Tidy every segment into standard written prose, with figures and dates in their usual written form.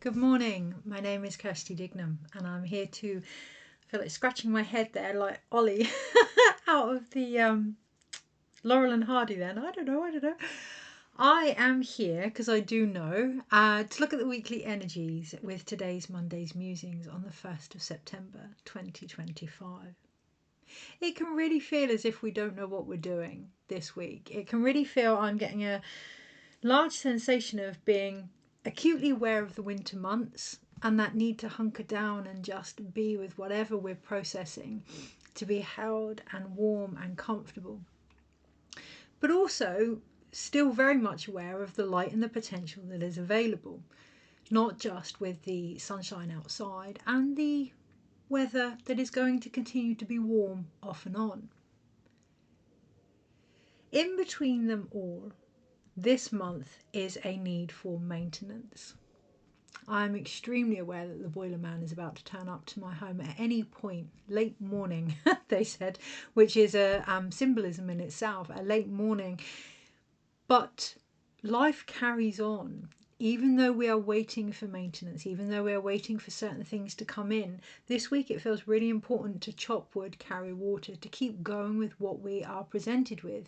Good morning, my name is Kirsty Dignam and I'm here to, I feel like scratching my head there like Ollie out of the Laurel and Hardy then, I don't know. I am here because I do know to look at the weekly energies with today's Monday's Musings on the 1st of September 2025. It can really feel as if we don't know what we're doing this week. It can really feel I'm getting a large sensation of being acutely aware of the winter months and that need to hunker down and just be with whatever we're processing, to be held and warm and comfortable. But also still very much aware of the light and the potential that is available, not just with the sunshine outside and the weather that is going to continue to be warm off and on. In between them all, this month is a need for maintenance. I'm extremely aware that the boiler man is about to turn up to my home at any point, late morning, they said, which is a symbolism in itself, a late morning. But life carries on. Even though we are waiting for maintenance, even though we are waiting for certain things to come in, this week it feels really important to chop wood, carry water, to keep going with what we are presented with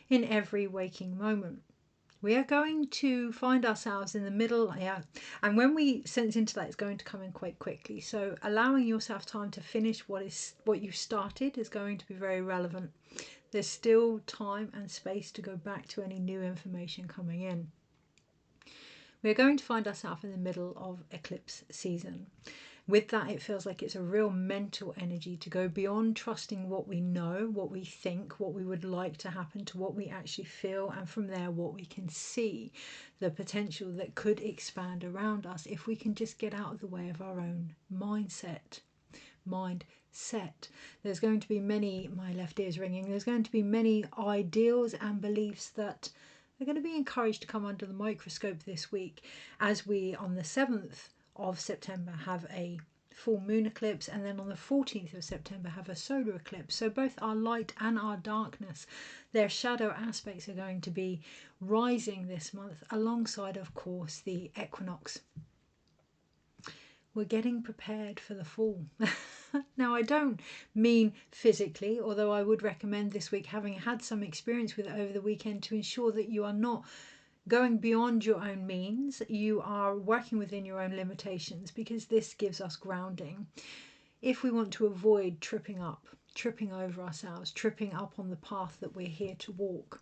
in every waking moment. We are going to find ourselves in the middle, and when we sense into that, it's going to come in quite quickly. So allowing yourself time to finish what you started is going to be very relevant. There's still time and space to go back to any new information coming in. We're going to find ourselves in the middle of eclipse season. With that, it feels like it's a real mental energy to go beyond trusting what we know, what we think, what we would like to happen, to what we actually feel, and from there what we can see, the potential that could expand around us if we can just get out of the way of our own mindset. There's going to be many, my left ear's ringing, there's going to be many ideals and beliefs that are going to be encouraged to come under the microscope this week as we, on the 7th of September, have a full moon eclipse, and then on the 14th of September have a solar eclipse. So both our light and our darkness, their shadow aspects, are going to be rising this month alongside, of course, the equinox. We're getting prepared for the fall. Now, I don't mean physically, although I would recommend this week, having had some experience with it over the weekend, to ensure that you are not going beyond your own means, you are working within your own limitations, because this gives us grounding. If we want to avoid tripping over ourselves, tripping up on the path that we're here to walk.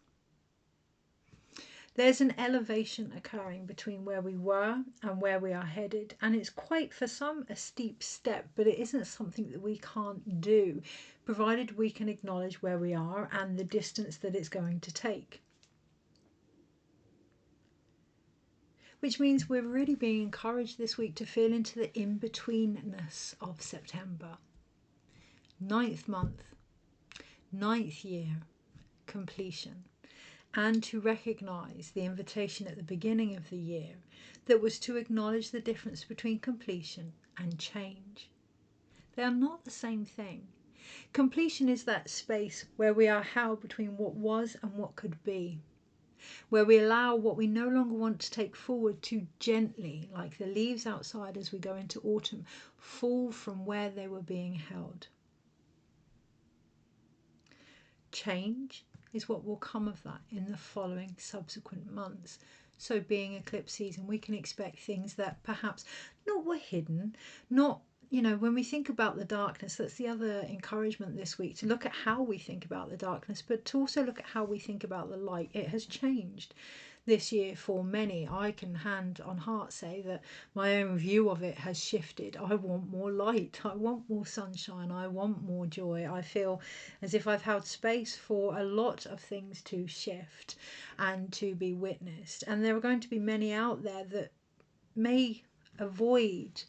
There's an elevation occurring between where we were and where we are headed, and it's quite, for some, a steep step, but it isn't something that we can't do, provided we can acknowledge where we are and the distance that it's going to take. Which means we're really being encouraged this week to feel into the in-betweenness of September. 9th month, 9th year, completion. And to recognise the invitation at the beginning of the year that was to acknowledge the difference between completion and change. They are not the same thing. Completion is that space where we are held between what was and what could be, where we allow what we no longer want to take forward to gently, like the leaves outside as we go into autumn, fall from where they were being held. Change is what will come of that in the following subsequent months. So being eclipse season, we can expect things that perhaps not were hidden, not, when we think about the darkness, that's the other encouragement this week, to look at how we think about the darkness, but to also look at how we think about the light. It has changed this year for many. I can hand on heart say that my own view of it has shifted. I want more light, I want more sunshine, I want more joy. I feel as if I've held space for a lot of things to shift and to be witnessed, and there are going to be many out there that may avoid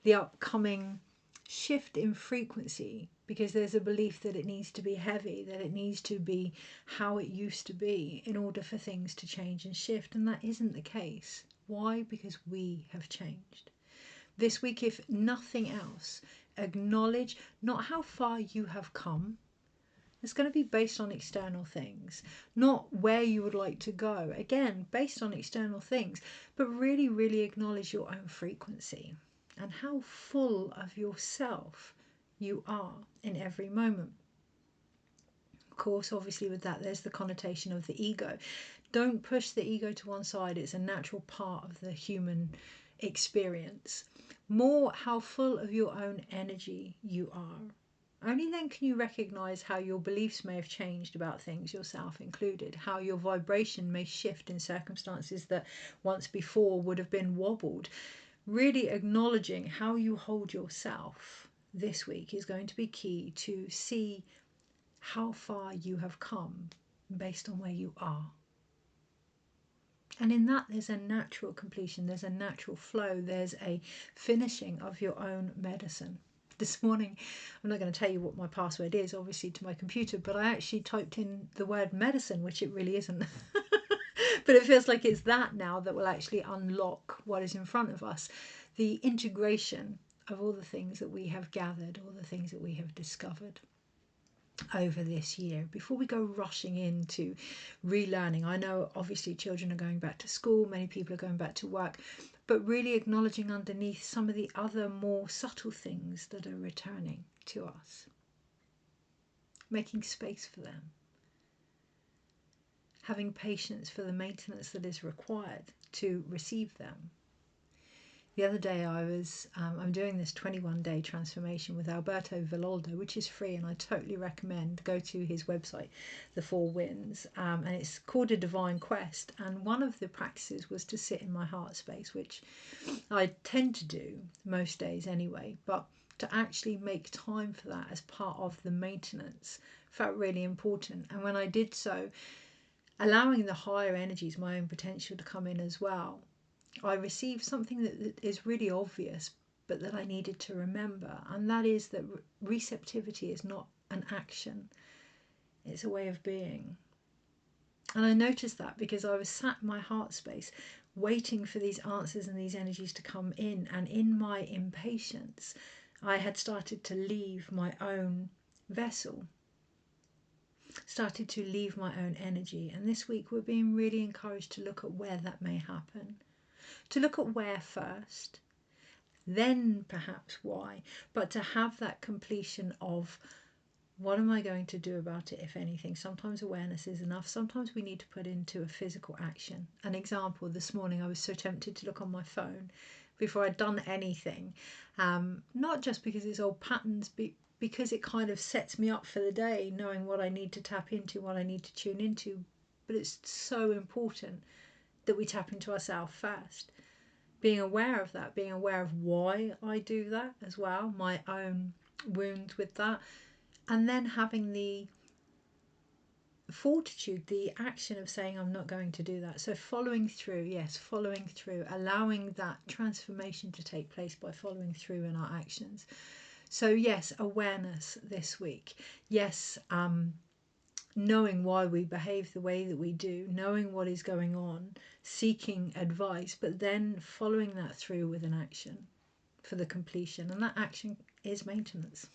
the upcoming shift in frequency because there's a belief that it needs to be heavy, that it needs to be how it used to be in order for things to change and shift, and that isn't the case. Why? Because we have changed. This week, if nothing else, acknowledge not how far you have come It's going to be based on external things, not where you would like to go. Again, based on external things, but really, really acknowledge your own frequency and how full of yourself you are in every moment. Of course, obviously with that, there's the connotation of the ego. Don't push the ego to one side. It's a natural part of the human experience. More how full of your own energy you are. Only then can you recognize how your beliefs may have changed about things, yourself included, how your vibration may shift in circumstances that once before would have been wobbled. Really acknowledging how you hold yourself this week is going to be key to see how far you have come based on where you are. And in that, there's a natural completion, there's a natural flow, there's a finishing of your own medicine. This morning, I'm not going to tell you what my password is, obviously, to my computer, but I actually typed in the word medicine, which it really isn't. But it feels like it's that now that will actually unlock what is in front of us. The integration of all the things that we have gathered, all the things that we have discovered over this year before we go rushing into relearning. I know obviously children are going back to school, many people are going back to work, but really acknowledging underneath some of the other more subtle things that are returning to us, making space for them, having patience for the maintenance that is required to receive them. The other day I'm doing this 21-day transformation with Alberto Villoldo, which is free, and I totally recommend. Go to his website, The Four Winds, and it's called A Divine Quest. And one of the practices was to sit in my heart space, which I tend to do most days anyway, but to actually make time for that as part of the maintenance felt really important. And when I did so, allowing the higher energies, my own potential, to come in as well, I received something that is really obvious, but that I needed to remember, and that is that receptivity is not an action, it's a way of being. And I noticed that because I was sat in my heart space waiting for these answers and these energies to come in, and in my impatience I had started to leave my own vessel, started to leave my own energy. And this week we're being really encouraged to look at where that may happen. To look at where first, then perhaps why, but to have that completion of what am I going to do about it, if anything. Sometimes awareness is enough. Sometimes we need to put into a physical action. An example, this morning I was so tempted to look on my phone before I'd done anything, not just because it's old patterns, but because it kind of sets me up for the day, knowing what I need to tap into, what I need to tune into. But it's so important that we tap into ourselves first. Being aware of that, being aware of why I do that as well, my own wounds with that, and then having the fortitude, the action of saying I'm not going to do that. So following through, yes, following through, allowing that transformation to take place by following through in our actions. So yes, awareness this week. Yes, knowing why we behave the way that we do, knowing what is going on, seeking advice, but then following that through with an action for the completion. And that action is maintenance.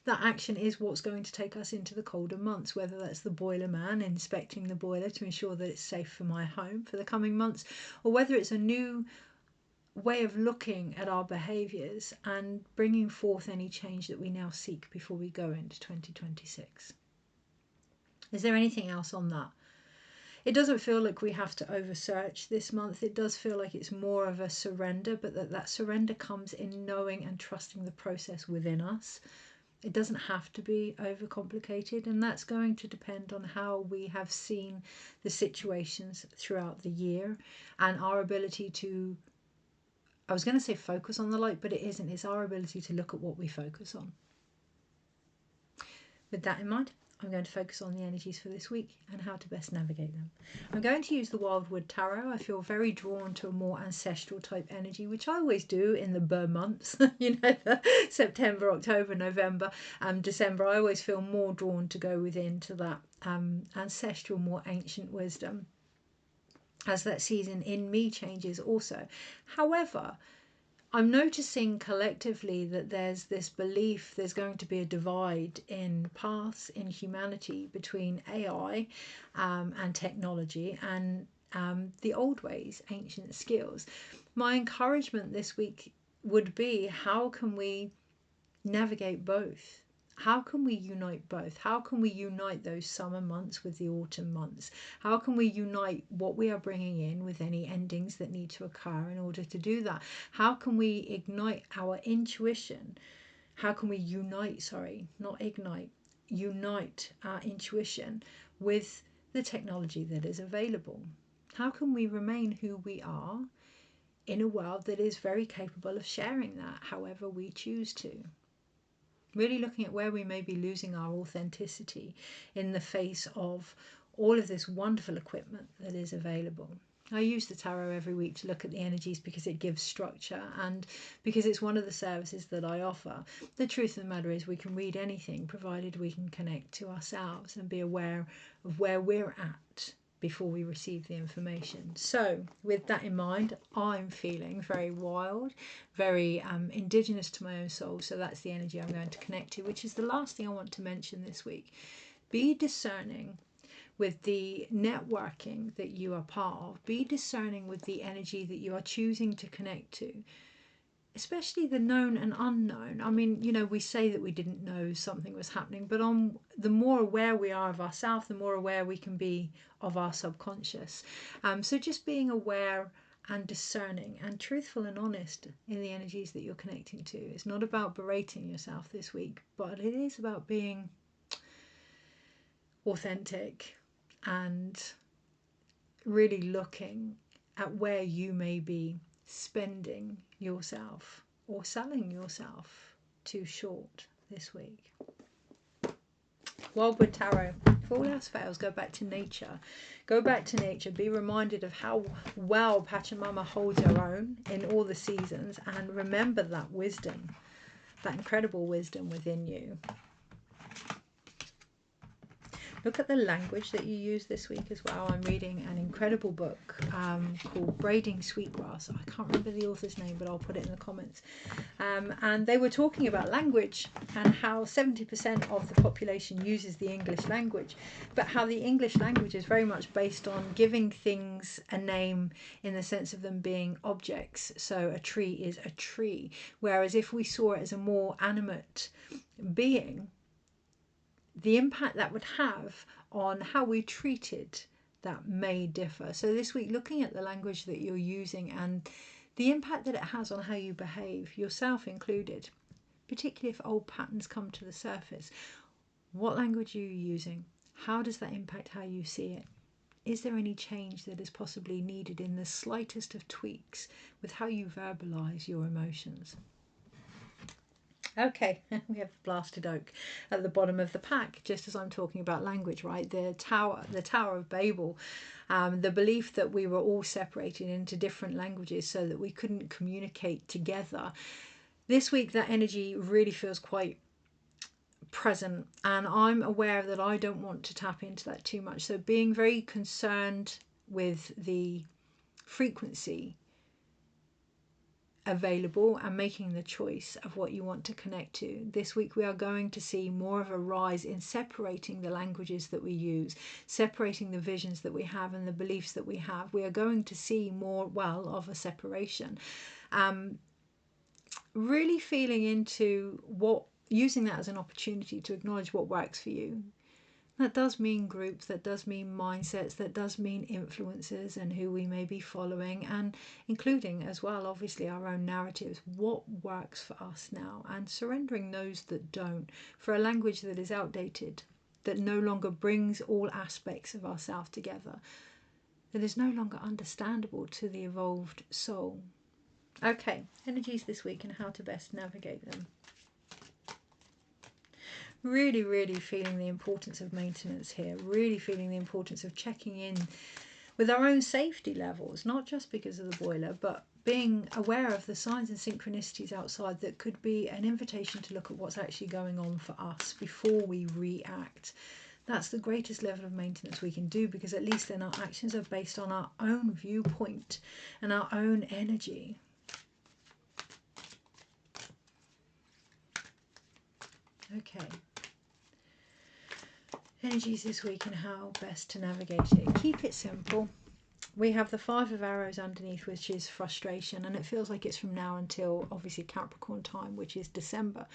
That action is what's going to take us into the colder months, whether that's the boiler man inspecting the boiler to ensure that it's safe for my home for the coming months, or whether it's a new way of looking at our behaviours and bringing forth any change that we now seek before we go into 2026. Is there anything else on that? It doesn't feel like we have to over search this month. It does feel like it's more of a surrender, but that surrender comes in knowing and trusting the process within us. It doesn't have to be overcomplicated, and that's going to depend on how we have seen the situations throughout the year and our ability to, I was going to say focus on the light, but it isn't. It's our ability to look at what we focus on. With that in mind, I'm going to focus on the energies for this week and how to best navigate them. I'm going to use the Wildwood Tarot. I feel very drawn to a more ancestral type energy, which I always do in the Burr months, the September, October, November, December. I always feel more drawn to go within to that ancestral, more ancient wisdom as that season in me changes also. However, I'm noticing collectively that there's this belief there's going to be a divide in paths in humanity between AI and technology and the old ways, ancient skills. My encouragement this week would be, how can we navigate both? How can we unite both? How can we unite those summer months with the autumn months? How can we unite what we are bringing in with any endings that need to occur in order to do that? How can we ignite our intuition? How can we unite, sorry, not ignite, unite our intuition with the technology that is available? How can we remain who we are in a world that is very capable of sharing that however we choose to? Really looking at where we may be losing our authenticity in the face of all of this wonderful equipment that is available. I use the tarot every week to look at the energies because it gives structure and because it's one of the services that I offer. The truth of the matter is we can read anything provided we can connect to ourselves and be aware of where we're at before we receive the information. So with that in mind, I'm feeling very wild, very indigenous to my own soul. So that's the energy I'm going to connect to, which is the last thing I want to mention this week. Be discerning with the networking that you are part of. Be discerning with the energy that you are choosing to connect to, especially the known and unknown. I mean, you know, we say that we didn't know something was happening, but the more aware we are of ourselves, the more aware we can be of our subconscious. So just being aware and discerning and truthful and honest in the energies that you're connecting to. It's not about berating yourself this week, but it is about being authentic and really looking at where you may be spending yourself or selling yourself too short this week. Wildwood Tarot. If all else fails, go back to nature. Go back to nature. Be reminded of how well Pachamama holds her own in all the seasons, and remember that wisdom, that incredible wisdom within you. Look at the language that you use this week as well. I'm reading an incredible book called Braiding Sweetgrass. I can't remember the author's name, but I'll put it in the comments. And they were talking about language and how 70% of the population uses the English language, but how the English language is very much based on giving things a name in the sense of them being objects. So a tree is a tree, whereas if we saw it as a more animate being, the impact that would have on how we treat it, that may differ. So this week, looking at the language that you're using and the impact that it has on how you behave, yourself included, particularly if old patterns come to the surface. What language are you using? How does that impact how you see it? Is there any change that is possibly needed in the slightest of tweaks with how you verbalize your emotions? Okay, we have the blasted oak at the bottom of the pack, just as I'm talking about language, right? The Tower of Babel, the belief that we were all separated into different languages so that we couldn't communicate together. This week, that energy really feels quite present, and I'm aware that I don't want to tap into that too much. So being very concerned with the frequency available and making the choice of what you want to connect to. This week we are going to see more of a rise in separating the languages that we use, separating the visions that we have and the beliefs that we have. We are going to see more, well, of a separation. Really feeling into what, using that as an opportunity to acknowledge what works for you. That does mean groups, that does mean mindsets, that does mean influencers and who we may be following, and including as well, obviously, our own narratives. What works for us now, and surrendering those that don't, for a language that is outdated, that no longer brings all aspects of ourselves together, that is no longer understandable to the evolved soul. Okay, energies this week and how to best navigate them. Really, really feeling the importance of maintenance here, really feeling the importance of checking in with our own safety levels, not just because of the boiler, but being aware of the signs and synchronicities outside that could be an invitation to look at what's actually going on for us before we react. That's the greatest level of maintenance we can do, because at least then our actions are based on our own viewpoint and our own energy. Okay. Energies this week and how best to navigate it. Keep it simple. We have the 5 of arrows underneath, which is frustration, and it feels like it's from now until obviously Capricorn time, which is December.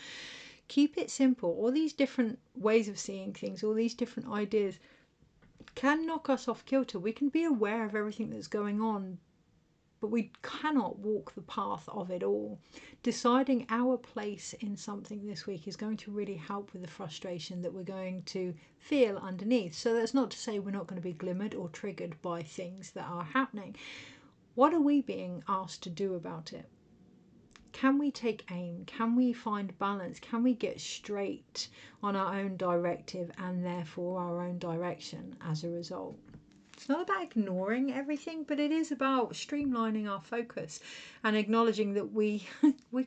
Keep it simple. All these different ways of seeing things, all these different ideas can knock us off kilter. We can be aware of everything that's going on, but we cannot walk the path of it all. Deciding our place in something this week is going to really help with the frustration that we're going to feel underneath. So that's not to say we're not going to be glimmered or triggered by things that are happening. What are we being asked to do about it? Can we take aim? Can we find balance? Can we get straight on our own directive and therefore our own direction as a result? It's not about ignoring everything, but it is about streamlining our focus and acknowledging that we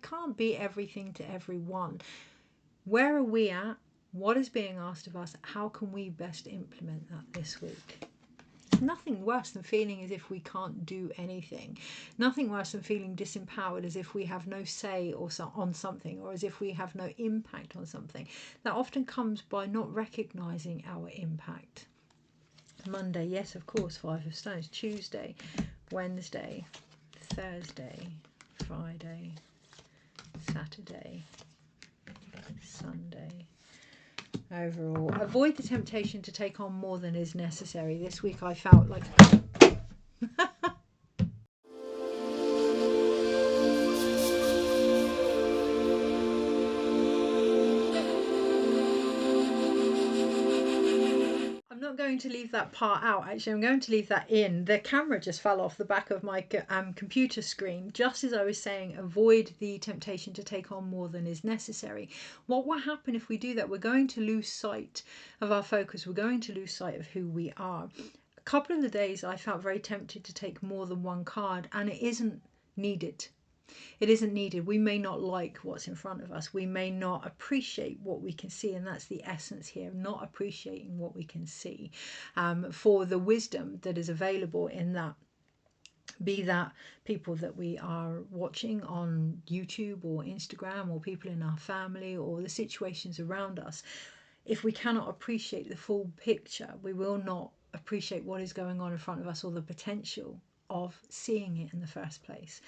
can't be everything to everyone. Where are we at? What is being asked of us? How can we best implement that this week? There's nothing worse than feeling as if we can't do anything. Nothing worse than feeling disempowered, as if we have no say on something, or as if we have no impact on something. That often comes by not recognizing our impact. Monday, yes, of course, 5 of stones. Tuesday, Wednesday, Thursday, Friday, Saturday, Sunday. Overall, avoid the temptation to take on more than is necessary. This week I felt like I'm not going to leave that part out. Actually, I'm going to leave that in. The camera just fell off the back of my computer screen just as I was saying avoid the temptation to take on more than is necessary. What will happen if we do that? We're going to lose sight of our focus. We're going to lose sight of who we are. A couple of the days I felt very tempted to take more than one card, and it isn't needed. It isn't needed. We may not like what's in front of us. We may not appreciate what we can see, and that's the essence here, not appreciating what we can see, for the wisdom that is available in that. Be that people that we are watching on YouTube or Instagram, or people in our family, or the situations around us. If we cannot appreciate the full picture, we will not appreciate what is going on in front of us or the potential of seeing it in the first place.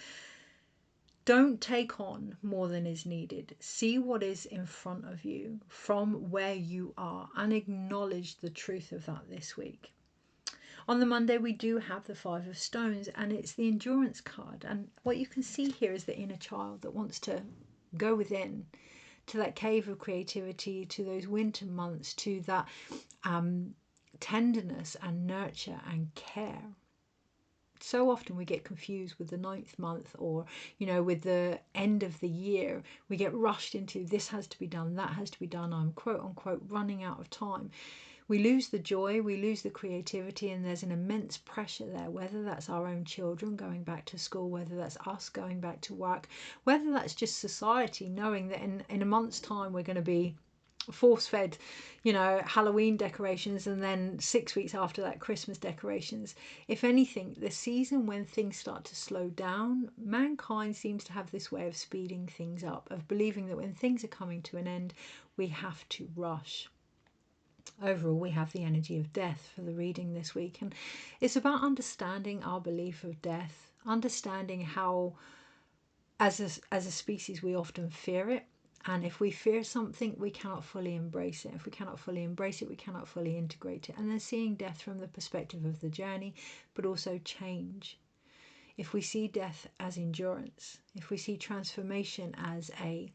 Don't take on more than is needed. See what is in front of you from where you are and acknowledge the truth of that this week. On the Monday, we do have the 5 of stones, and it's the endurance card. And what you can see here is the inner child that wants to go within to that cave of creativity, to those winter months, to that tenderness and nurture and care. So often we get confused with the 9th month, or with the end of the year. We get rushed into this has to be done, that has to be done. I'm quote unquote running out of time. We lose the joy, we lose the creativity, and there's an immense pressure there, whether that's our own children going back to school, whether that's us going back to work, whether that's just society knowing that in a month's time we're going to be force-fed Halloween decorations, and then 6 weeks after that Christmas decorations. If anything, the season when things start to slow down, mankind seems to have this way of speeding things up, of believing that when things are coming to an end we have to rush. Overall, we have the energy of death for the reading this week, and it's about understanding our belief of death, understanding how as a species we often fear it. And if we fear something, we cannot fully embrace it. If we cannot fully embrace it, we cannot fully integrate it. And then seeing death from the perspective of the journey, but also change. If we see death as endurance, if we see transformation as a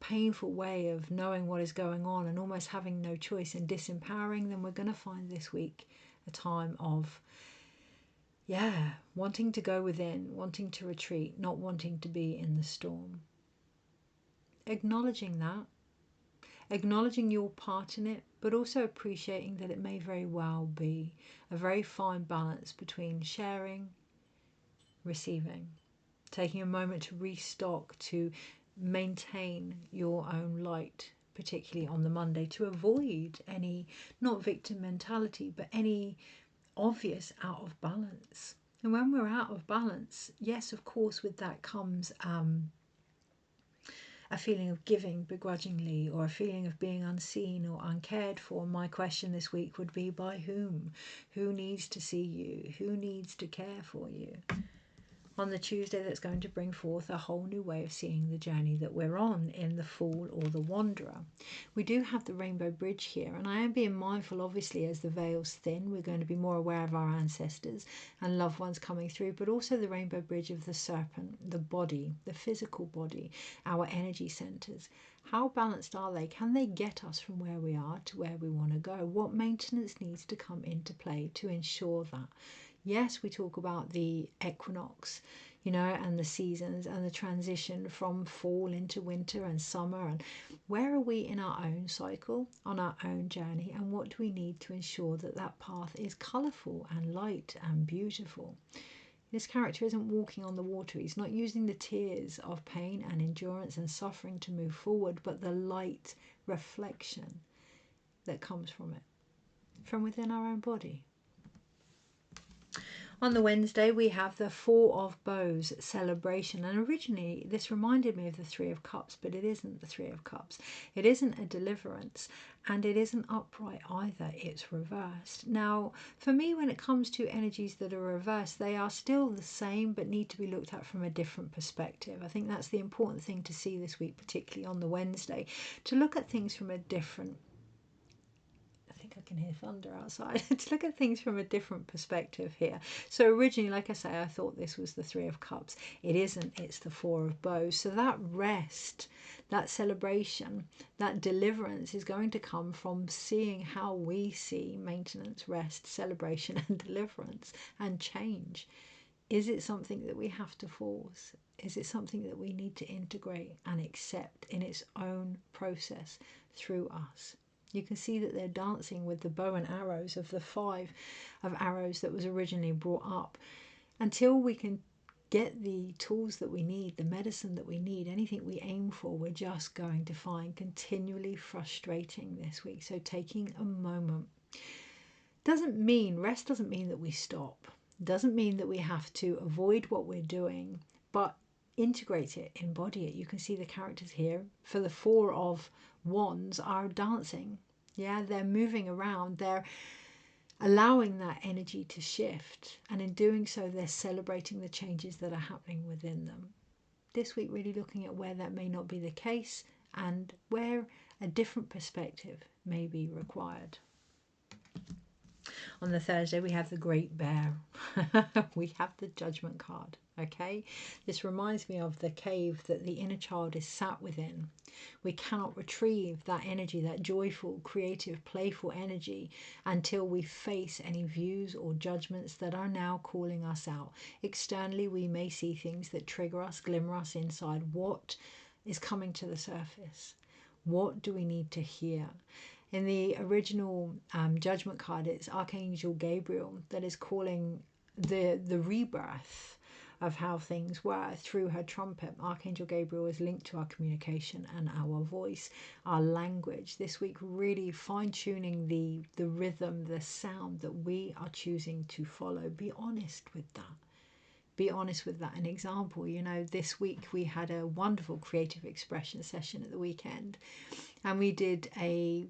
painful way of knowing what is going on and almost having no choice and disempowering, then we're going to find this week a time of wanting to go within, wanting to retreat, not wanting to be in the storm. Acknowledging that, acknowledging your part in it, but also appreciating that it may very well be a very fine balance between sharing, receiving, taking a moment to restock, to maintain your own light, particularly on the Monday, to avoid any, not victim mentality, but any obvious out of balance. And when we're out of balance, yes, of course, with that comes a feeling of giving begrudgingly, or a feeling of being unseen or uncared for. My question this week would be, by whom? Who needs to see you? Who needs to care for you? On the Tuesday, that's going to bring forth a whole new way of seeing the journey that we're on in the Fool or the Wanderer. We do have the Rainbow Bridge here, and I am being mindful, obviously, as the veil's thin, we're going to be more aware of our ancestors and loved ones coming through, but also the Rainbow Bridge of the serpent, the body, the physical body, our energy centers. How balanced are they? Can they get us from where we are to where we want to go? What maintenance needs to come into play to ensure that? Yes, we talk about the equinox, and the seasons and the transition from fall into winter and summer. And where are we in our own cycle, on our own journey? And what do we need to ensure that that path is colourful and light and beautiful? This character isn't walking on the water. He's not using the tears of pain and endurance and suffering to move forward, but the light reflection that comes from it, from within our own body. On the Wednesday, we have the Four of Bows celebration. And originally, this reminded me of the Three of Cups, but it isn't the Three of Cups. It isn't a deliverance, and it isn't upright either. It's reversed. Now, for me, when it comes to energies that are reversed, they are still the same, but need to be looked at from a different perspective. I think that's the important thing to see this week, particularly on the Wednesday, to look at things from a different I can hear thunder outside. To look at things from a different perspective here. So originally, like I say, I thought this was the Three of Cups. It isn't. It's the Four of Bows. So that rest, that celebration, that deliverance is going to come from seeing how we see maintenance, rest, celebration and deliverance and change. Is it something that we have to force? Is it something that we need to integrate and accept in its own process through us? You can see that they're dancing with the bow and arrows of the 5 of arrows that was originally brought up. Until we can get the tools that we need, the medicine that we need, anything we aim for, we're just going to find continually frustrating this week. So taking a moment rest doesn't mean that we stop. Doesn't mean that we have to avoid what we're doing, but integrate it, embody it. You can see the characters here for the 4 of Wands are dancing. Yeah, they're moving around. They're allowing that energy to shift. And in doing so, they're celebrating the changes that are happening within them. This week, really looking at where that may not be the case and where a different perspective may be required. On the Thursday, we have the Great Bear. We have the Judgment card. Okay, this reminds me of the cave that the inner child is sat within. We cannot retrieve that energy, that joyful, creative, playful energy, until we face any views or judgments that are now calling us out. Externally, we may see things that trigger us, glimmer us inside. What is coming to the surface? What do we need to hear? In the original Judgment card, it's Archangel Gabriel that is calling the rebirth of how things were through her trumpet. Archangel Gabriel is linked to our communication and our voice, our language. This week, really fine-tuning the rhythm, the sound that we are choosing to follow. Be honest with that. Be honest with that. An example, this week we had a wonderful creative expression session at the weekend, and we did a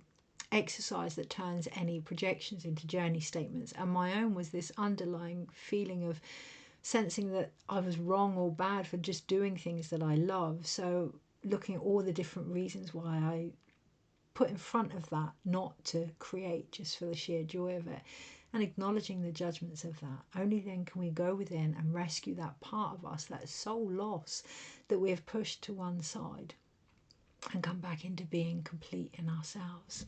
exercise that turns any projections into journey statements. And my own was this underlying feeling of sensing that I was wrong or bad for just doing things that I love. So looking at all the different reasons why I put in front of that not to create, just for the sheer joy of it, and acknowledging the judgments of that. Only then can we go within and rescue that part of us, that soul loss that we have pushed to one side, and come back into being complete in ourselves.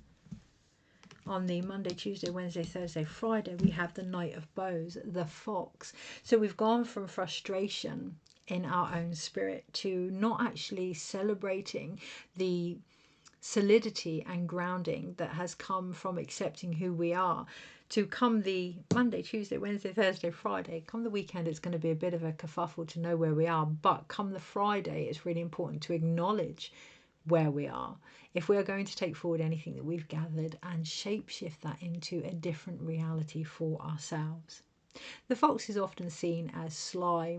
On the Monday, Tuesday, Wednesday, Thursday, Friday, we have the Knight of Bows, the Fox. So we've gone from frustration in our own spirit to not actually celebrating the solidity and grounding that has come from accepting who we are. To come the Monday, Tuesday, Wednesday, Thursday, Friday, come the weekend, it's going to be a bit of a kerfuffle to know where we are. But come the Friday, it's really important to acknowledge where we are, if we are going to take forward anything that we've gathered and shapeshift that into a different reality for ourselves. The fox is often seen as sly,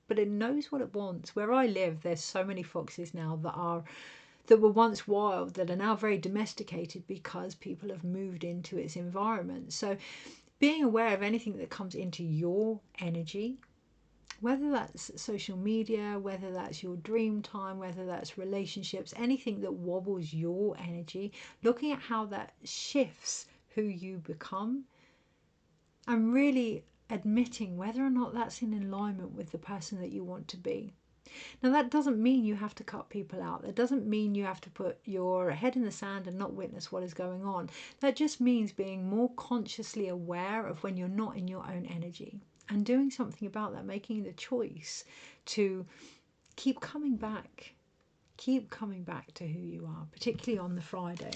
but it knows what it wants. Where I live, there's so many foxes now that were once wild that are now very domesticated because people have moved into its environment. So being aware of anything that comes into your energy, whether that's social media, whether that's your dream time, whether that's relationships, anything that wobbles your energy, looking at how that shifts who you become, and really admitting whether or not that's in alignment with the person that you want to be. Now, that doesn't mean you have to cut people out. That doesn't mean you have to put your head in the sand and not witness what is going on. That just means being more consciously aware of when you're not in your own energy and doing something about that, making the choice to keep coming back to who you are, particularly on the Friday.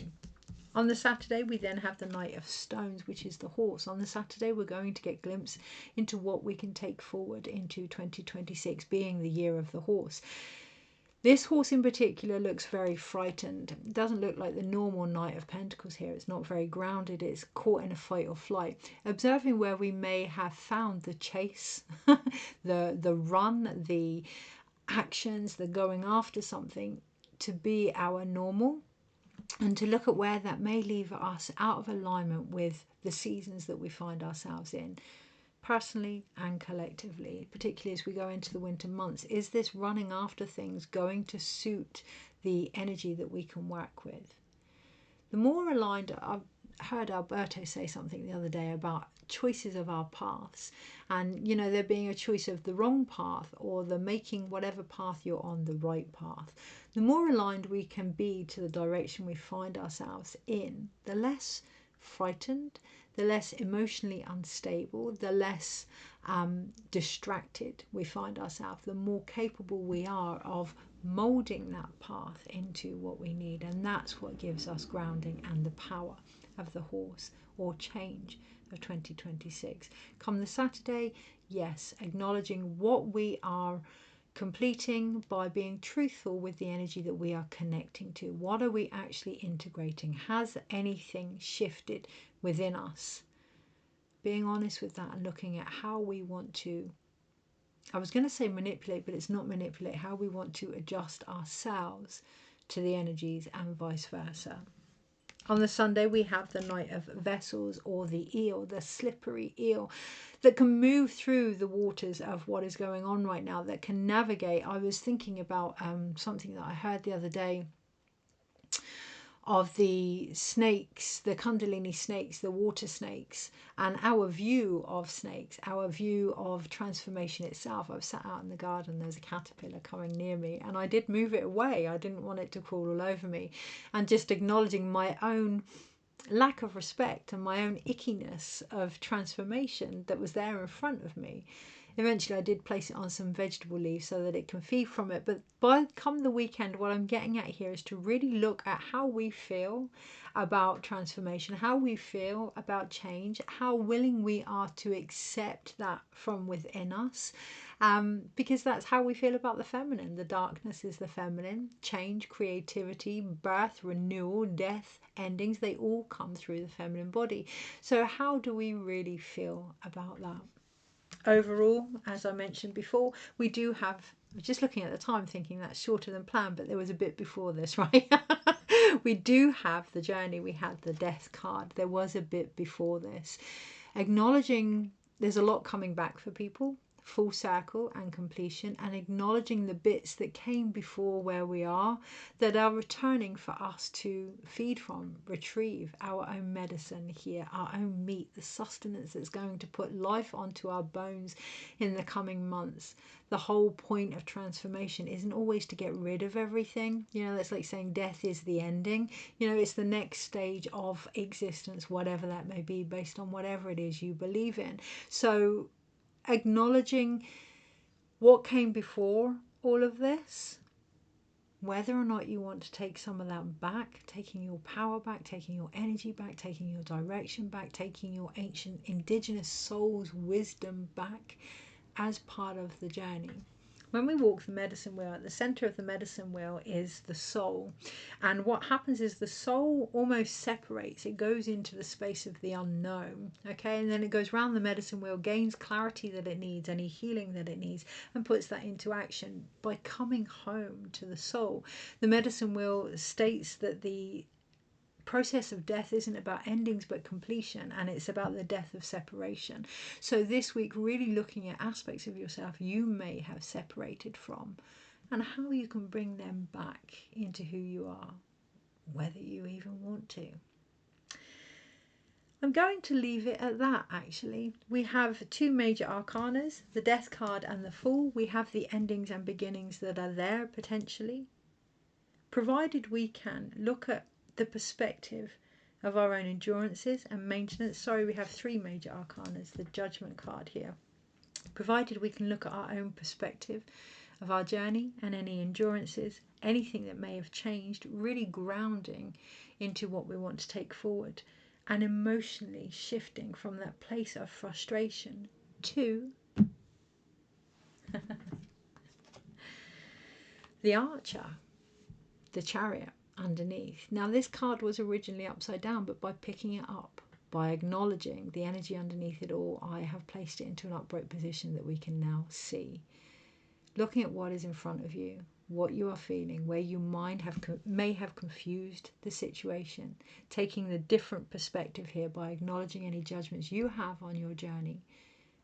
On the Saturday, we then have the Knight of Stones, which is the horse. On the Saturday, we're going to get a glimpse into what we can take forward into 2026, being the year of the horse. This horse in particular looks very frightened. It doesn't look like the normal Knight of Pentacles here. It's not very grounded. It's caught in a fight or flight. Observing where we may have found the chase, the run, the actions, the going after something to be our normal, and to look at where that may leave us out of alignment with the seasons that we find ourselves in, personally and collectively, particularly as we go into the winter months. Is this running after things going to suit the energy that we can work with? The more aligned, I've heard Alberto say something the other day about choices of our paths, and there being a choice of the wrong path or the making whatever path you're on the right path. The more aligned we can be to the direction we find ourselves in, the less frightened, the less emotionally unstable, the less distracted we find ourselves, the more capable we are of molding that path into what we need. And that's what gives us grounding and the power of the horse or change of 2026. Come the Saturday, yes, acknowledging what we are completing by being truthful with the energy that we are connecting to. What are we actually integrating? Has anything shifted within us? Being honest with that and looking at how we want to, I was going to say manipulate, but it's not manipulate, how we want to adjust ourselves to the energies and vice versa. On the Sunday, we have the Knight of Vessels, or the eel, the slippery eel that can move through the waters of what is going on right now, that can navigate. I was thinking about something that I heard the other day of the snakes, the Kundalini snakes, the water snakes, and our view of snakes, our view of transformation itself. I was sat out in the garden, there's a caterpillar coming near me, and I did move it away. I didn't want it to crawl all over me, and just acknowledging my own lack of respect and my own ickiness of transformation that was there in front of me. Eventually I did place it on some vegetable leaves so that it can feed from it. But by come the weekend, what I'm getting at here is to really look at how we feel about transformation, how we feel about change, how willing we are to accept that from within us. Because that's how we feel about the feminine. The darkness is the feminine. Change, creativity, birth, renewal, death, endings, they all come through the feminine body. So how do we really feel about that? Overall, as I mentioned before, we do have, just looking at the time thinking that's shorter than planned, but there was a bit before this, right? We do have the journey, we had the death card, there was a bit before this. Acknowledging there's a lot coming back for people, full circle and completion, and acknowledging the bits that came before where we are, that are returning for us to feed from, retrieve our own medicine here, our own meat, the sustenance that's going to put life onto our bones in the coming months. The whole point of transformation isn't always to get rid of everything. That's like saying death is the ending. It's the next stage of existence, whatever that may be, based on whatever it is you believe in. So acknowledging what came before all of this, whether or not you want to take some of that back, taking your power back, taking your energy back, taking your direction back, taking your ancient indigenous soul's wisdom back as part of the journey. When we walk the medicine wheel, at the center of the medicine wheel is the soul. And what happens is the soul almost separates. It goes into the space of the unknown, okay? And then it goes round the medicine wheel, gains clarity that it needs, any healing that it needs, and puts that into action by coming home to the soul. The medicine wheel states that the process of death isn't about endings but completion, and it's about the death of separation. So this week, really looking at aspects of yourself you may have separated from and how you can bring them back into who you are, whether you even want to. I'm going to leave it at that, actually. We have two major arcanas, the Death card and the Fool. We have the endings and beginnings that are there potentially, provided we can look at the perspective of our own endurances and maintenance. Sorry, we have three major arcanas, the Judgment card here. Provided we can look at our own perspective of our journey and any endurances, anything that may have changed, really grounding into what we want to take forward and emotionally shifting from that place of frustration to the Archer, the Chariot underneath. Now this card was originally upside down, but by picking it up, by acknowledging the energy underneath it all, I have placed it into an upright position that we can now see. Looking at what is in front of you, what you are feeling, where you may have confused the situation, taking the different perspective here by acknowledging any judgments you have on your journey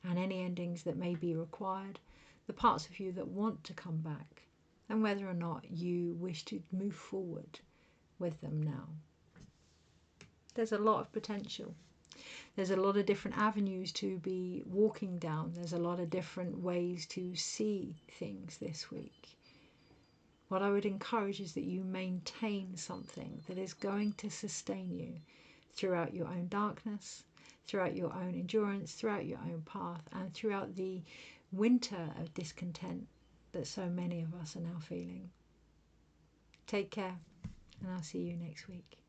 and any endings that may be required, the parts of you that want to come back, and whether or not you wish to move forward with them now. There's a lot of potential. There's a lot of different avenues to be walking down. There's a lot of different ways to see things this week. What I would encourage is that you maintain something that is going to sustain you throughout your own darkness, throughout your own endurance, throughout your own path, and throughout the winter of discontent that so many of us are now feeling. Take care, and I'll see you next week.